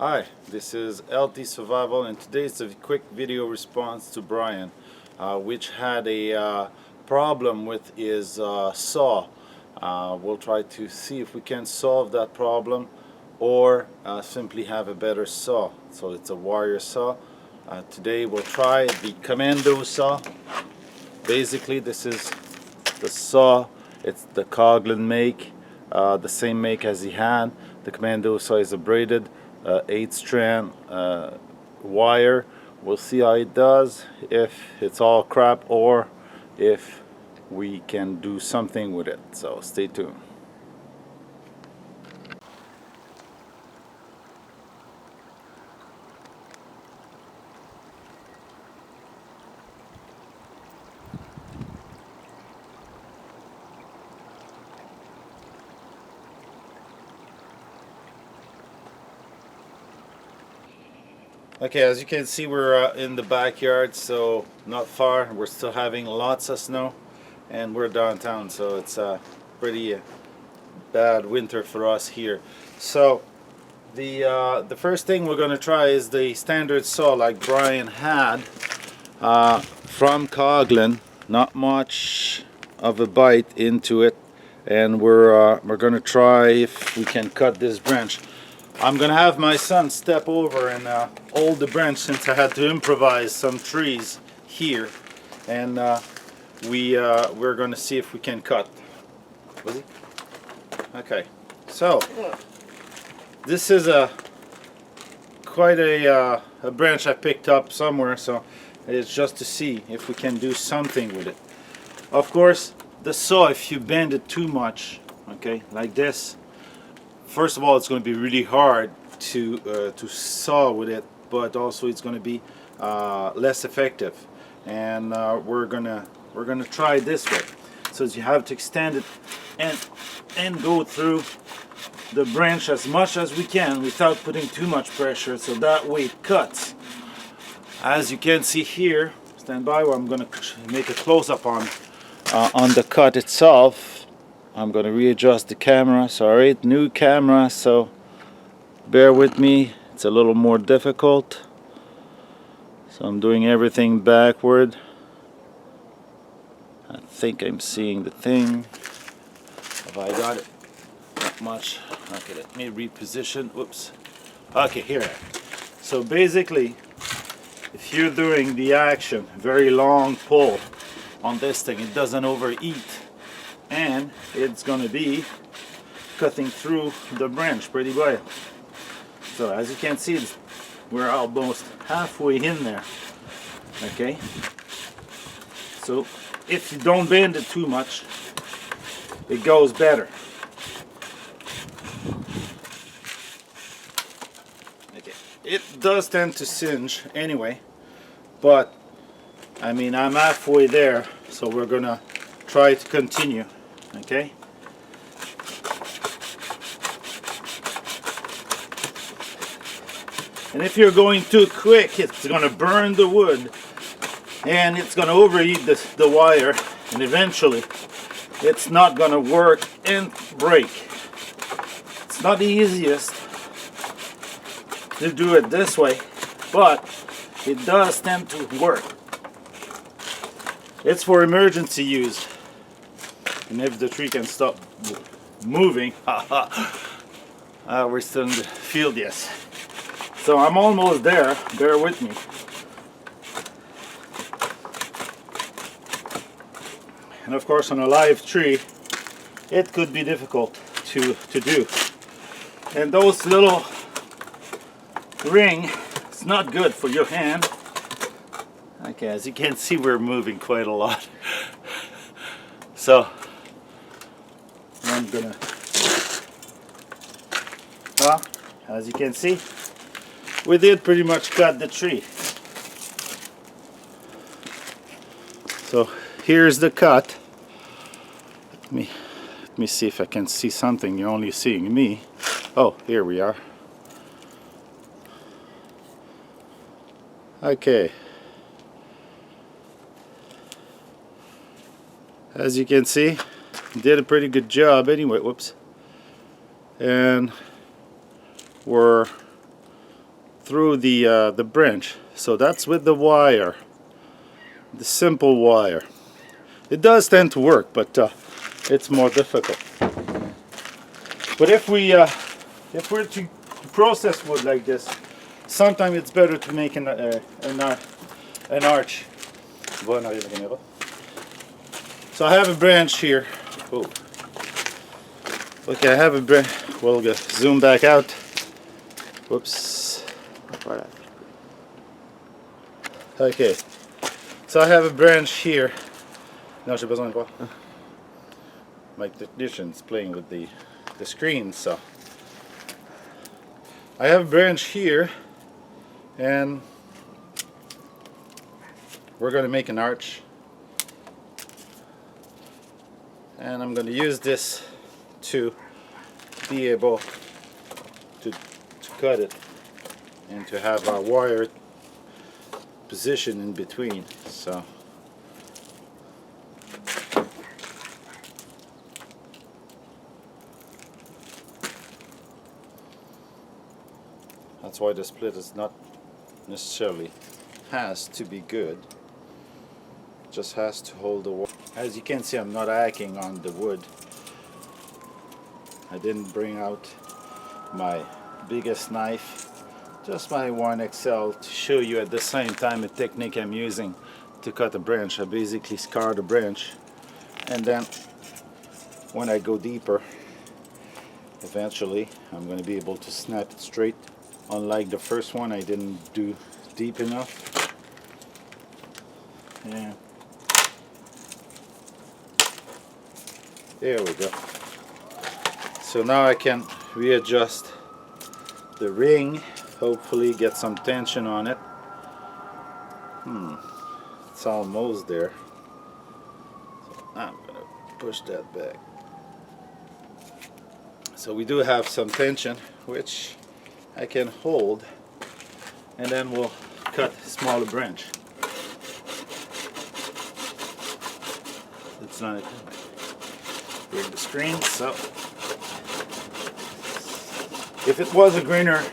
Hi, this is LT Survival, and today is a quick video response to Brian, which had a problem with his saw. We'll try to see if we can solve that problem or simply have a better saw. So it's a wire saw. Today we'll try the Commando saw. Basically this is the saw. It's the Coghland make, the same make as he had. The Commando saw is a braided 8-strand wire. We'll see how it does, if it's all crap or if we can do something with it. So stay tuned. Okay, as you can see, we're in the backyard, so not far. We're still having lots of snow, and we're downtown, so it's a pretty bad winter for us here. So the first thing we're going to try is the standard saw like Brian had from Coghland. Not much of a bite into it, and we're going to try if we can cut this branch. I'm gonna have my son step over and hold the branch, since I had to improvise some trees here, and we're gonna see if we can cut. Was he? Okay, so this is quite a branch I picked up somewhere, so it's just to see if we can do something with it. Of course, the saw, if you bend it too much, okay, like this, first of all, it's going to be really hard to saw with it, but also it's going to be less effective. And we're gonna try this way. So you have to extend it and go through the branch as much as we can without putting too much pressure, so that way it cuts. As you can see here, stand by where I'm going to make a close-up on the cut itself. I'm going to readjust the camera. Sorry, new camera, so bear with me. It's a little more difficult. So I'm doing everything backward. I think I'm seeing the thing. Have I got it? Not much. Okay, let me reposition. Whoops. Okay, here. So basically, if you're doing the action, very long pull on this thing, it doesn't overheat. And it's going to be cutting through the branch pretty well. So as you can see, we're almost halfway in there. Okay, so if you don't bend it too much, it goes better. Okay, it does tend to singe anyway, but I mean, I'm halfway there, so we're gonna try to continue. Okay, and if you're going too quick, it's going to burn the wood and it's going to overheat the wire, and eventually it's not going to work and break. It's not the easiest to do it this way, but it does tend to work. It's for emergency use. And if the tree can stop moving, we're still in the field, yes. So I'm almost there, bear with me. And of course, on a live tree, it could be difficult to do. And those little ring, it's not good for your hand. Okay, as you can see, we're moving quite a lot. So I'm gonna, as you can see, we did pretty much cut the tree. So here's the cut. Let me see if I can see something. You're only seeing me. Oh, here we are. Okay. As you can see, did a pretty good job anyway. Whoops. And we're through the branch. So that's with the wire, the simple wire. It does tend to work, but it's more difficult. But if we're to process wood like this, sometimes it's better to make an arch. So I have a branch here. Oh. Okay, I have a branch. We'll go zoom back out. Whoops. Okay. So I have a branch here. No, j'ai besoin de voir. My technician's playing with the screen, so I have a branch here, and we're going to make an arch, and I'm going to use this to be able to cut it and to have our wire position in between. So that's why the split is not necessarily has to be good. It just has to hold the wire. As you can see, I'm not hacking on the wood. I didn't bring out my biggest knife, just my 1XL, to show you at the same time a technique I'm using to cut a branch. I basically scar the branch, and then when I go deeper, eventually I'm going to be able to snap it straight. Unlike the first one, I didn't do deep enough. Yeah. There we go. So now I can readjust the ring, hopefully get some tension on it. It's almost there. So I'm gonna push that back. So we do have some tension, which I can hold, and then we'll cut a smaller branch. It's not bring the screen, so if it was a greener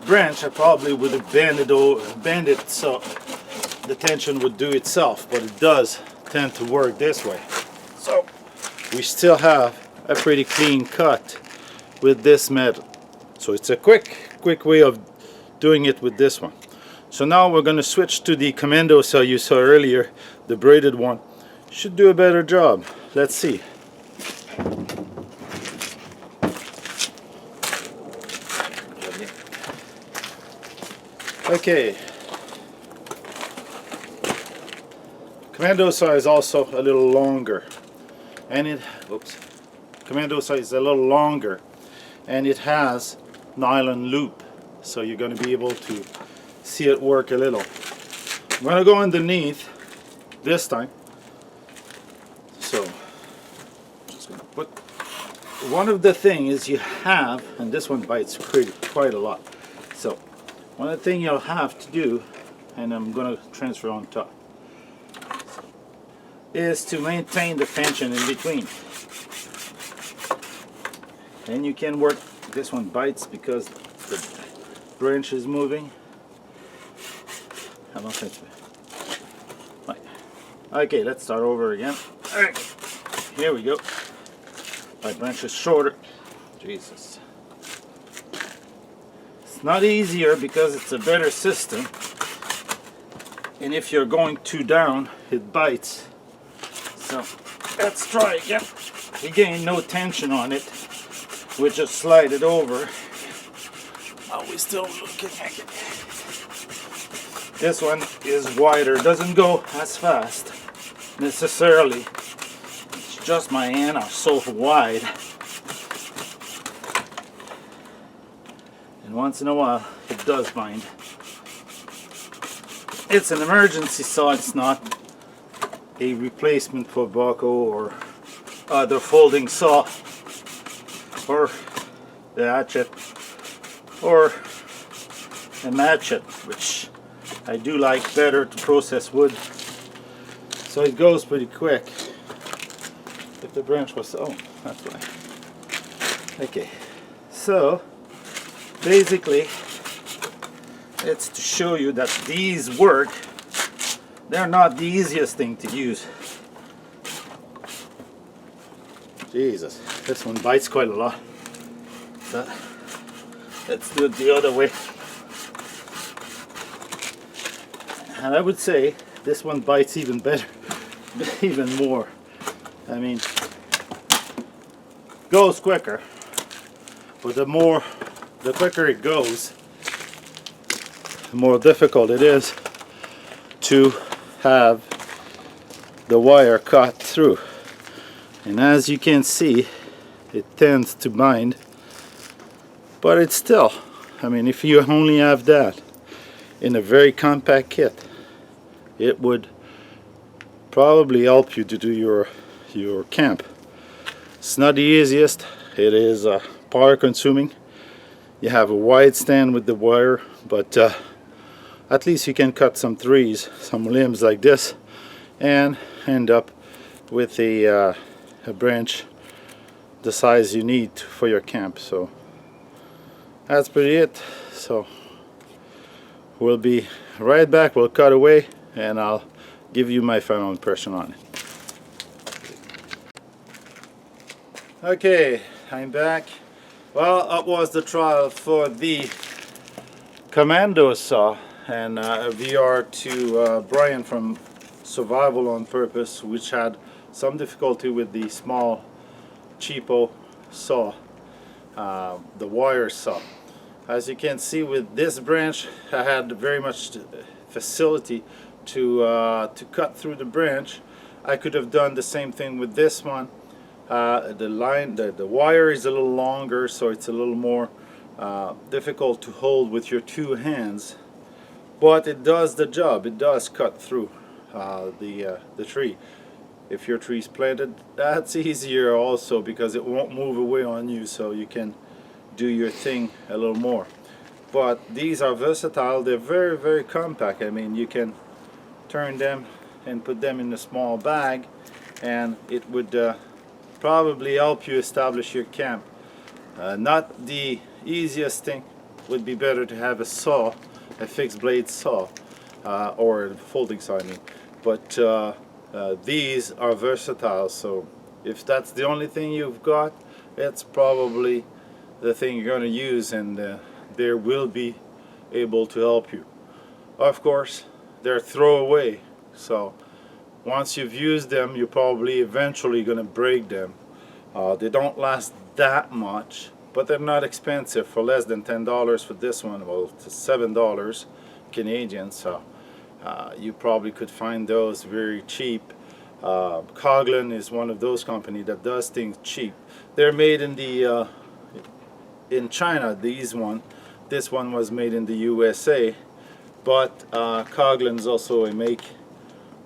branch, I probably would have bend it so the tension would do itself, but it does tend to work this way. So we still have a pretty clean cut with this method. So it's a quick way of doing it with this one. So now we're going to switch to the commando saw you saw earlier, the braided one. Should do a better job. Let's see. Okay. Commando saw is also a little longer, and commando saw is a little longer, and it has nylon loop, so you're going to be able to see it work a little. I'm going to go underneath this time, so I'm just going to put one of the things you have, and this one bites quite a lot, so one of the things you'll have to do, and I'm going to transfer on top, is to maintain the tension in between. And you can work, this one bites because the branch is moving. I don't think so. Right. Okay, let's start over again. Alright, here we go. My branch is shorter. Jesus. It's not easier because it's a better system. And if you're going too down, it bites. So let's try again. Again, no tension on it. We just slide it over. Oh, we still looking at it. This one is wider, doesn't go as fast necessarily. It's just my hand are so wide. And once in a while, it does bind. It's an emergency saw, it's not a replacement for buckle or other folding saw, or the hatchet, or a matchet, which I do like better to process wood. So it goes pretty quick. If the branch was, oh, that's why. Okay, so basically it's to show you that these work. They're not the easiest thing to use. Jesus, this one bites quite a lot. So, let's do it the other way. And I would say this one bites even better, even more. I mean, goes quicker, but the quicker it goes, the more difficult it is to have the wire cut through. And as you can see, it tends to bind, but it's still, I mean, if you only have that in a very compact kit, it would probably help you to do your camp. It's not the easiest. It is power consuming. You have a wide stand with the wire, but at least you can cut some trees, some limbs like this, and end up with a branch the size you need for your camp. So that's pretty it. So we'll be right back. We'll cut away and I'll give you my final impression on it. Okay, I'm back. Well, that was the trial for the commando saw, and a VR to Brian from Survival on Purpose, which had some difficulty with the small cheapo saw, the wire saw. As you can see with this branch, I had very much facility to cut through the branch. I could have done the same thing with this one. The wire is a little longer, so it's a little more difficult to hold with your two hands, but it does the job. It does cut through the tree. If your tree is planted, that's easier also because it won't move away on you, so you can do your thing a little more. But these are versatile. They're very, very compact. I mean, you can turn them and put them in a small bag, and it would probably help you establish your camp. Not the easiest thing. Would be better to have a saw, a fixed blade saw, or a folding saw, I mean. But these are versatile, so if that's the only thing you've got, it's probably the thing you're going to use, and they will be able to help you. Of course, they're throwaway, so once you've used them, you're probably eventually going to break them. They don't last that much, but they're not expensive. For less than $10 for this one, well, it's $7 Canadian, so you probably could find those very cheap. Coghland is one of those companies that does things cheap. They're made in the in China. This one was made in the USA, but Coghland's also a make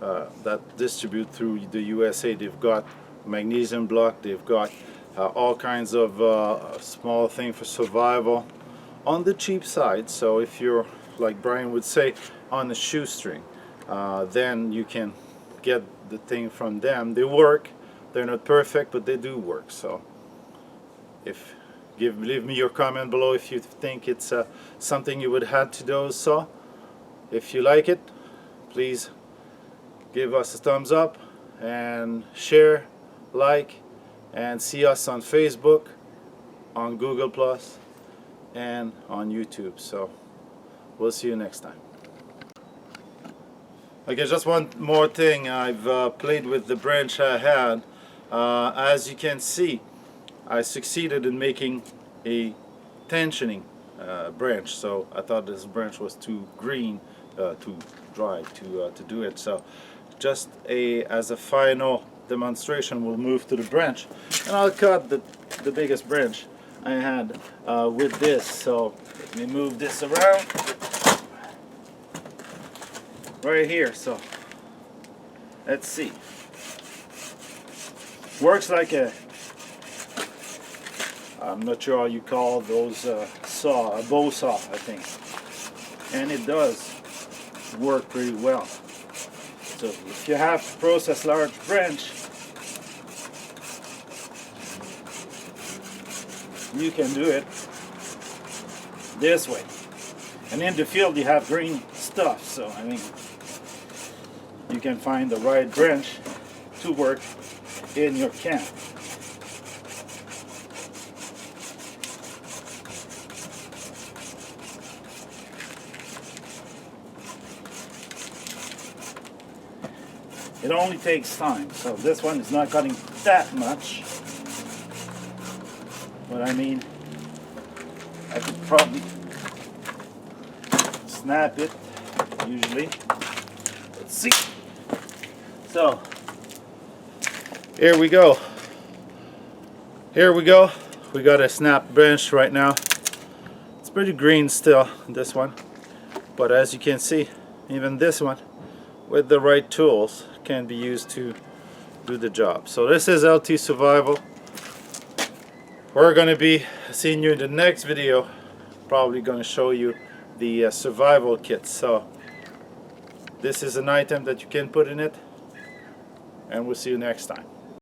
that distribute through the USA. They've got magnesium block, they've got all kinds of small things for survival on the cheap side. So if you're, like Brian would say, on a shoestring, then you can get the thing from them. They work. They're not perfect, but they do work. So leave me your comment below if you think it's something you would add to those saw. If you like it, please give us a thumbs up and share, like, and see us on Facebook, on Google Plus, and on YouTube. So we'll see you next time. Okay, just one more thing. I've played with the branch I had. As you can see, I succeeded in making a tensioning branch. So I thought this branch was too green, too dry to do it. So just as a final demonstration, we'll move to the branch, and I'll cut the biggest branch I had with this. So let me move this around right here. So let's see. Works like a, I'm not sure how you call those saw, a bow saw, I think, and it does work pretty well. So if you have to process large branch, you can do it this way. And in the field you have green stuff, so I mean you can find the right branch to work in your camp. It only takes time, so this one is not cutting that much, but I mean I could probably snap it usually. Let's see. So here we go. Here we go. We got a snap branch right now. It's pretty green still, this one, but as you can see, even this one with the right tools can be used to do the job. So this is LT Survival. We're going to be seeing you in the next video. Probably going to show you the survival kit. So this is an item that you can put in it, and we'll see you next time.